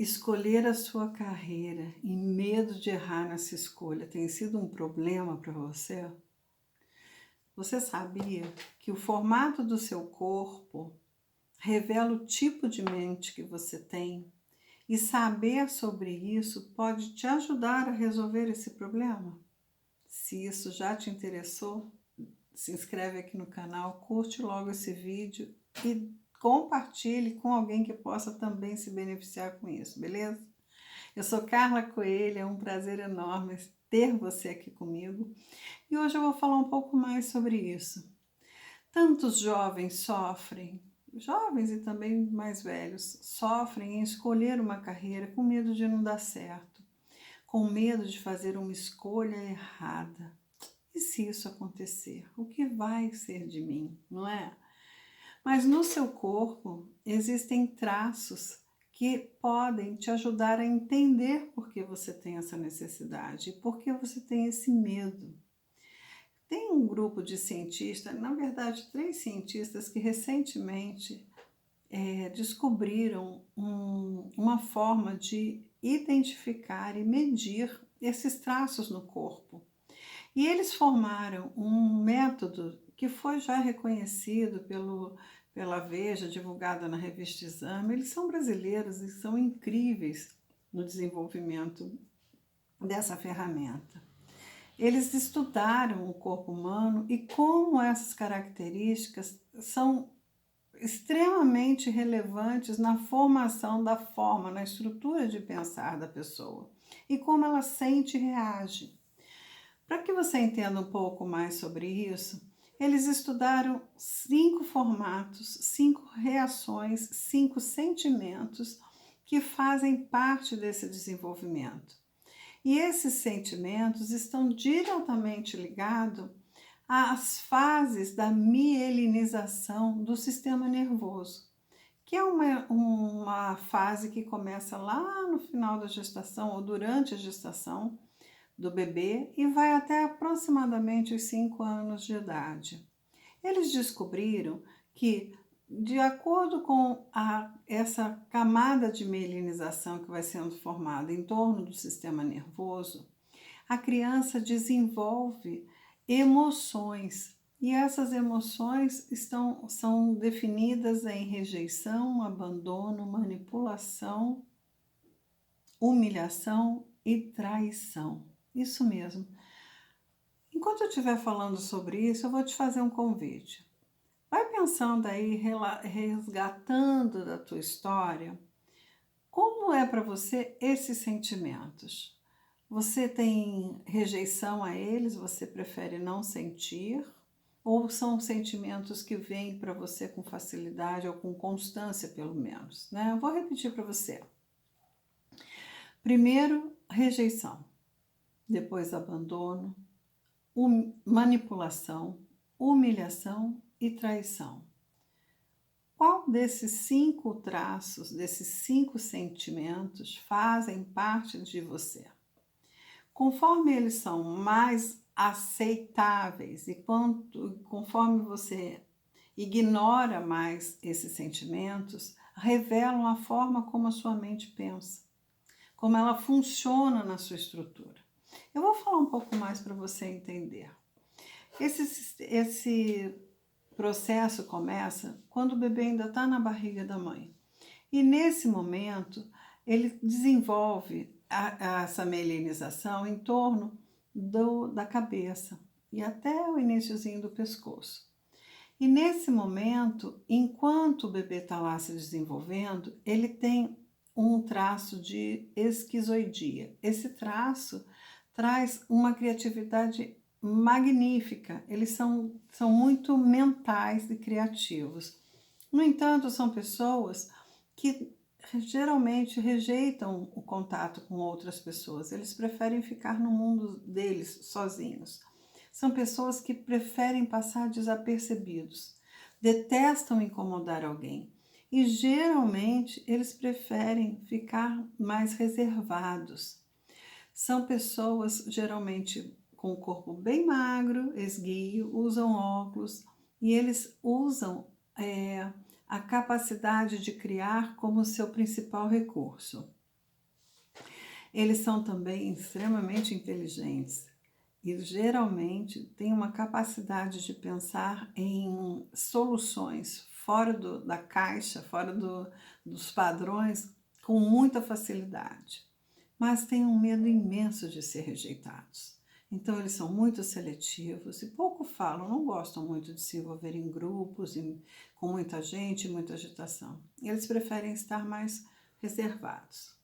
Escolher a sua carreira e medo de errar nessa escolha tem sido um problema para você? Você sabia que o formato do seu corpo revela o tipo de mente que você tem? E saber sobre isso pode te ajudar a resolver esse problema? Se isso já te interessou, se inscreve aqui no canal, curte logo esse vídeo e compartilhe com alguém que possa também se beneficiar com isso, beleza? Eu sou Carla Coelho, é um prazer enorme ter você aqui comigo e hoje eu vou falar um pouco mais sobre isso. Tantos jovens sofrem, jovens e também mais velhos, sofrem em escolher uma carreira com medo de não dar certo, com medo de fazer uma escolha errada. E se isso acontecer, o que vai ser de mim, não é? Mas no seu corpo existem traços que podem te ajudar a entender por que você tem essa necessidade e por que você tem esse medo. Tem um grupo de cientistas, na verdade 3 cientistas que recentemente descobriram uma forma de identificar e medir esses traços no corpo. E eles formaram um método que foi já reconhecido pela Veja, divulgado na revista Exame. Eles são brasileiros e são incríveis no desenvolvimento dessa ferramenta. Eles estudaram o corpo humano e como essas características são extremamente relevantes na formação da forma, na estrutura de pensar da pessoa e como ela sente e reage. Para que você entenda um pouco mais sobre isso, eles estudaram 5 formatos, 5 reações, 5 sentimentos que fazem parte desse desenvolvimento. E esses sentimentos estão diretamente ligados às fases da mielinização do sistema nervoso, que é uma fase que começa lá no final da gestação ou durante a gestação do bebê e vai até aproximadamente os 5 anos de idade. Eles descobriram que, de acordo com essa camada de mielinização que vai sendo formada em torno do sistema nervoso, a criança desenvolve emoções e essas emoções são definidas em rejeição, abandono, manipulação, humilhação e traição. Isso mesmo. Enquanto eu estiver falando sobre isso, eu vou te fazer um convite. Vai pensando aí, resgatando da tua história, como é para você esses sentimentos? Você tem rejeição a eles? Você prefere não sentir? Ou são sentimentos que vêm para você com facilidade ou com constância, pelo menos, né? Eu vou repetir para você. Primeiro, rejeição. Depois, abandono, manipulação, humilhação e traição. Qual desses 5 traços, desses 5 sentimentos fazem parte de você? Conforme eles são mais aceitáveis e conforme você ignora mais esses sentimentos, revelam a forma como a sua mente pensa, como ela funciona na sua estrutura. Eu vou falar um pouco mais para você entender. Esse processo começa quando o bebê ainda está na barriga da mãe. E nesse momento, ele desenvolve essa mielinização em torno da cabeça e até o iniciozinho do pescoço. E nesse momento, enquanto o bebê está lá se desenvolvendo, ele tem um traço de esquizoidia. Esse traço traz uma criatividade magnífica, eles são muito mentais e criativos. No entanto, são pessoas que geralmente rejeitam o contato com outras pessoas, eles preferem ficar no mundo deles sozinhos. São pessoas que preferem passar desapercebidos, detestam incomodar alguém e geralmente eles preferem ficar mais reservados. São pessoas geralmente com o corpo bem magro, esguio, usam óculos e eles usam a capacidade de criar como seu principal recurso. Eles são também extremamente inteligentes e geralmente têm uma capacidade de pensar em soluções fora da caixa, fora dos padrões, com muita facilidade. Mas têm um medo imenso de ser rejeitados. Então, eles são muito seletivos e pouco falam, não gostam muito de se envolver em grupos, com muita gente, muita agitação. Eles preferem estar mais reservados.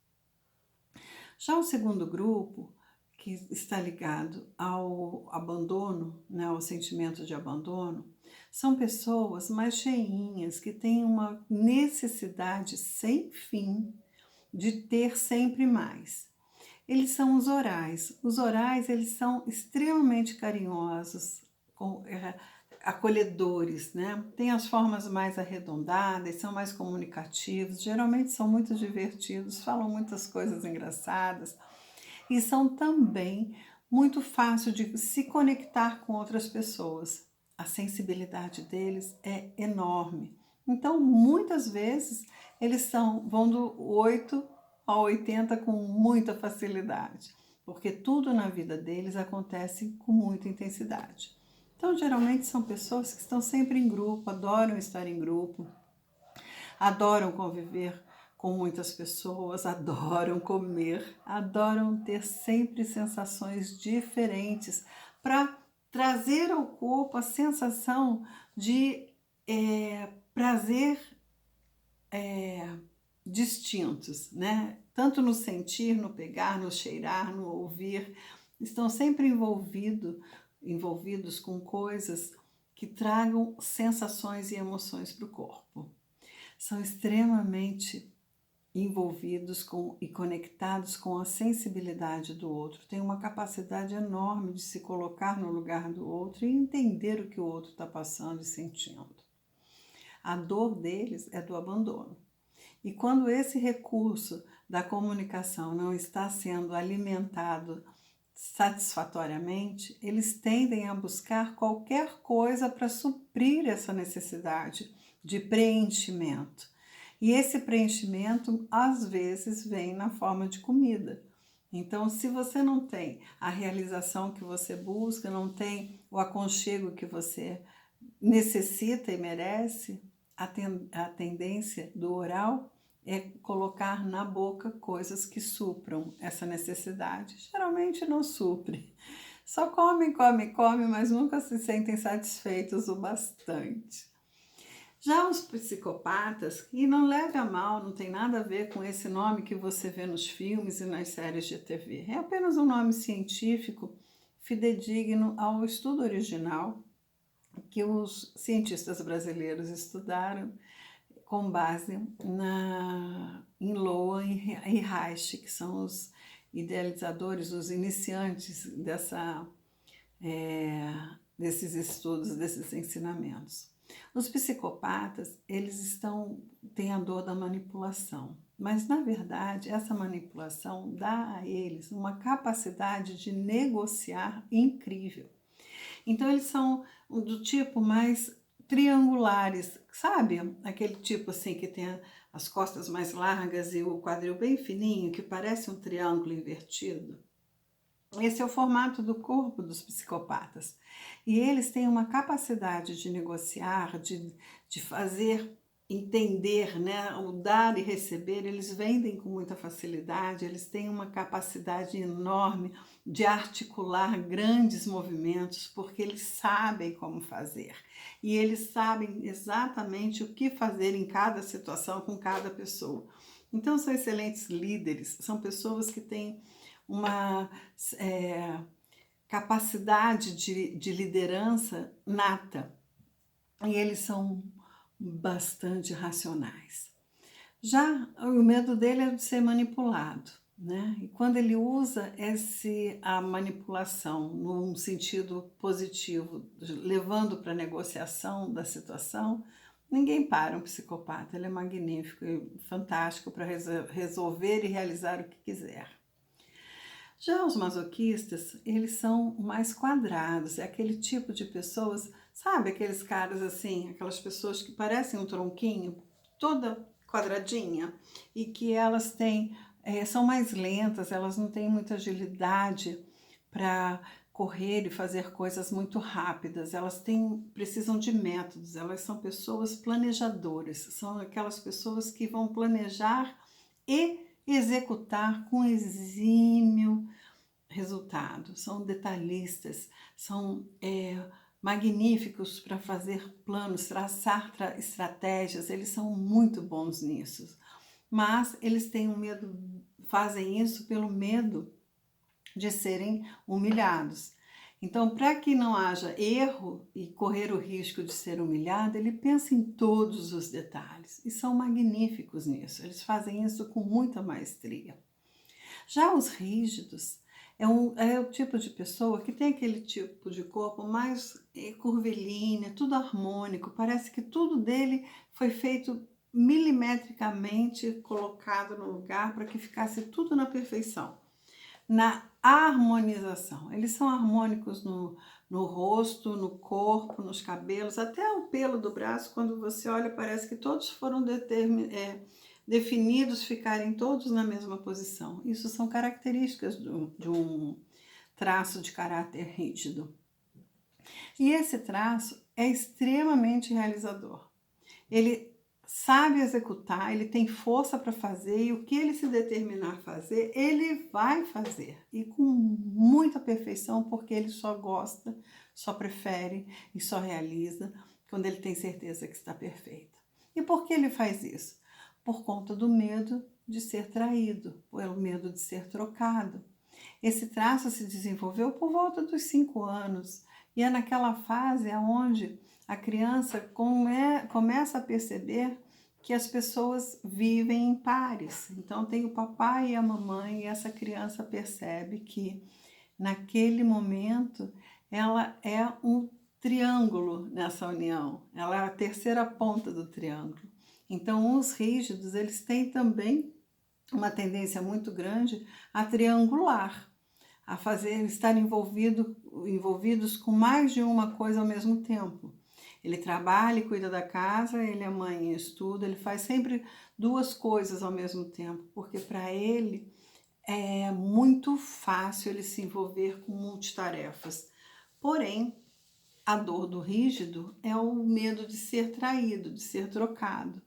Já o segundo grupo, que está ligado ao abandono, né, ao sentimento de abandono, são pessoas mais cheinhas, que têm uma necessidade sem fim de ter sempre mais. Eles são os orais. Os orais, eles são extremamente carinhosos, acolhedores, né? Tem as formas mais arredondadas, são mais comunicativos, geralmente são muito divertidos, falam muitas coisas engraçadas e são também muito fácil de se conectar com outras pessoas. A sensibilidade deles é enorme. Então, muitas vezes, eles vão do 8 a 80 com muita facilidade, porque tudo na vida deles acontece com muita intensidade. Então, geralmente são pessoas que estão sempre em grupo, adoram estar em grupo, adoram conviver com muitas pessoas, adoram comer, adoram ter sempre sensações diferentes para trazer ao corpo a sensação de prazer distintos, né? Tanto no sentir, no pegar, no cheirar, no ouvir, estão sempre envolvidos com coisas que tragam sensações e emoções para o corpo. São extremamente envolvidos e conectados com a sensibilidade do outro, têm uma capacidade enorme de se colocar no lugar do outro e entender o que o outro está passando e sentindo. A dor deles é do abandono. E quando esse recurso da comunicação não está sendo alimentado satisfatoriamente, eles tendem a buscar qualquer coisa para suprir essa necessidade de preenchimento. E esse preenchimento, às vezes, vem na forma de comida. Então, se você não tem a realização que você busca, não tem o aconchego que você necessita e merece, a tendência do oral é colocar na boca coisas que supram essa necessidade. Geralmente não supre. Só come, mas nunca se sentem satisfeitos o bastante. Já os psicopatas, e não leve a mal, não tem nada a ver com esse nome que você vê nos filmes e nas séries de TV. É apenas um nome científico fidedigno ao estudo original que os cientistas brasileiros estudaram com base em Lowen e Reich, que são os idealizadores, os iniciantes desses estudos, desses ensinamentos. Os psicopatas, eles têm a dor da manipulação, mas na verdade essa manipulação dá a eles uma capacidade de negociar incrível. Então eles são do tipo mais triangulares, sabe? Aquele tipo assim que tem as costas mais largas e o quadril bem fininho, que parece um triângulo invertido. Esse é o formato do corpo dos psicopatas. E eles têm uma capacidade de negociar, de fazer entender, né? O dar e receber, eles vendem com muita facilidade, eles têm uma capacidade enorme de articular grandes movimentos, porque eles sabem como fazer. E eles sabem exatamente o que fazer em cada situação, com cada pessoa. Então, são excelentes líderes, são pessoas que têm uma capacidade de liderança nata. E eles são bastante racionais. Já o medo dele é de ser manipulado, né? E quando ele usa a manipulação num sentido positivo, levando para a negociação da situação, ninguém para um psicopata. Ele é magnífico e fantástico para resolver e realizar o que quiser. Já os masoquistas, eles são mais quadrados, é aquele tipo de pessoas, sabe, aqueles caras assim, aquelas pessoas que parecem um tronquinho, toda quadradinha, e que elas têm são mais lentas, elas não têm muita agilidade para correr e fazer coisas muito rápidas. Elas precisam de métodos, elas são pessoas planejadoras, são aquelas pessoas que vão planejar e executar com exímio resultado, são detalhistas, são magníficos para fazer planos, traçar estratégias, eles são muito bons nisso. Mas eles têm um medo, fazem isso pelo medo de serem humilhados. Então, para que não haja erro e correr o risco de ser humilhado, ele pensa em todos os detalhes e são magníficos nisso. Eles fazem isso com muita maestria. Já os rígidos é o tipo de pessoa que tem aquele tipo de corpo mais curvilíneo, tudo harmônico, parece que tudo dele foi feito milimetricamente, colocado no lugar para que ficasse tudo na perfeição, na harmonização. Eles são harmônicos no rosto, no corpo, nos cabelos, até o pelo do braço, quando você olha, parece que todos foram definidos, ficarem todos na mesma posição. Isso são características de um traço de caráter rígido. E esse traço é extremamente realizador. Ele sabe executar, ele tem força para fazer e o que ele se determinar a fazer, ele vai fazer. E com muita perfeição, porque ele só gosta, só prefere e só realiza quando ele tem certeza que está perfeito. E por que ele faz isso? Por conta do medo de ser traído, pelo medo de ser trocado. Esse traço se desenvolveu por volta dos 5 anos e é naquela fase onde a criança começa a perceber que as pessoas vivem em pares. Então tem o papai e a mamãe e essa criança percebe que naquele momento ela é um triângulo nessa união, ela é a terceira ponta do triângulo. Então os rígidos, eles têm também uma tendência muito grande a triangular, a estar envolvidos com mais de uma coisa ao mesmo tempo. Ele trabalha e cuida da casa, ele é mãe e estuda, ele faz sempre 2 coisas ao mesmo tempo, porque para ele é muito fácil ele se envolver com multitarefas. Porém, a dor do rígido é o medo de ser traído, de ser trocado.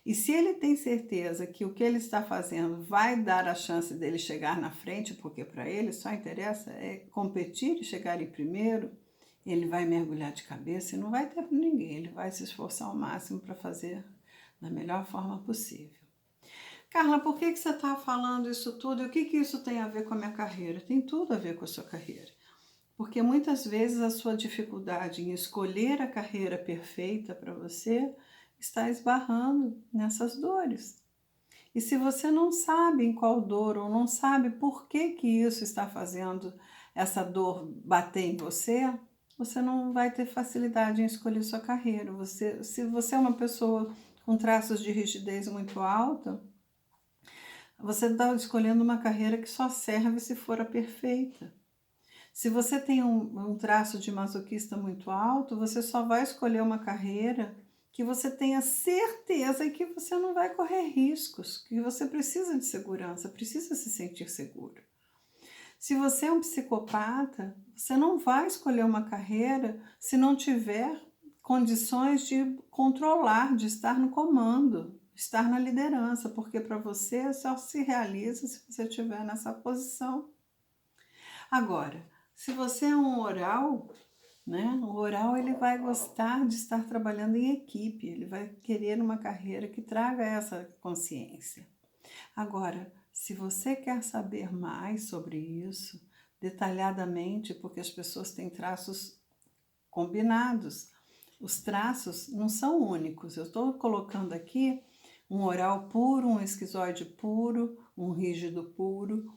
E se ele tem certeza que o que ele está fazendo vai dar a chance dele chegar na frente, porque para ele só interessa competir e chegar em primeiro, ele vai mergulhar de cabeça e não vai ter para ninguém, ele vai se esforçar ao máximo para fazer da melhor forma possível. Carla, por que você está falando isso tudo e o que isso tem a ver com a minha carreira? Tem tudo a ver com a sua carreira. Porque muitas vezes a sua dificuldade em escolher a carreira perfeita para você está esbarrando nessas dores. E se você não sabe em qual dor ou não sabe por que isso está fazendo essa dor bater em você, você não vai ter facilidade em escolher sua carreira. Se você é uma pessoa com traços de rigidez muito alta, você está escolhendo uma carreira que só serve se for a perfeita. Se você tem um traço de masoquista muito alto, você só vai escolher uma carreira que você tenha certeza e que você não vai correr riscos, que você precisa de segurança, precisa se sentir seguro. Se você é um psicopata, você não vai escolher uma carreira se não tiver condições de controlar, de estar no comando, estar na liderança, porque para você só se realiza se você estiver nessa posição. Agora, se você é um oral, né? O oral ele vai gostar de estar trabalhando em equipe, ele vai querer uma carreira que traga essa consciência. Agora, se você quer saber mais sobre isso, detalhadamente, porque as pessoas têm traços combinados, os traços não são únicos. Eu estou colocando aqui um oral puro, um esquizoide puro, um rígido puro,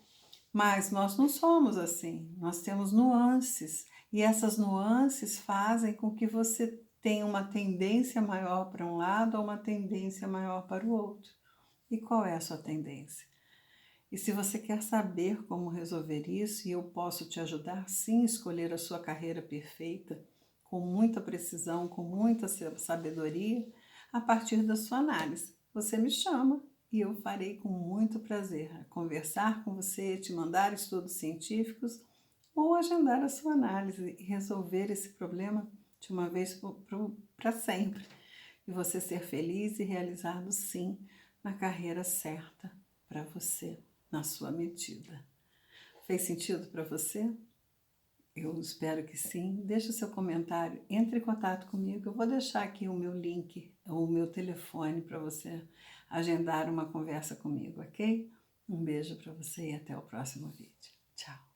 mas nós não somos assim, nós temos nuances e essas nuances fazem com que você tenha uma tendência maior para um lado ou uma tendência maior para o outro. E qual é a sua tendência? E se você quer saber como resolver isso, e eu posso te ajudar sim a escolher a sua carreira perfeita, com muita precisão, com muita sabedoria, a partir da sua análise, você me chama e eu farei com muito prazer conversar com você, te mandar estudos científicos ou agendar a sua análise e resolver esse problema de uma vez para sempre. E você ser feliz e realizado, sim, na carreira certa para você, na sua medida. Fez sentido para você? Eu espero que sim. Deixe o seu comentário, entre em contato comigo. Eu vou deixar aqui o meu link, o meu telefone para você agendar uma conversa comigo, ok? Um beijo para você e até o próximo vídeo. Tchau!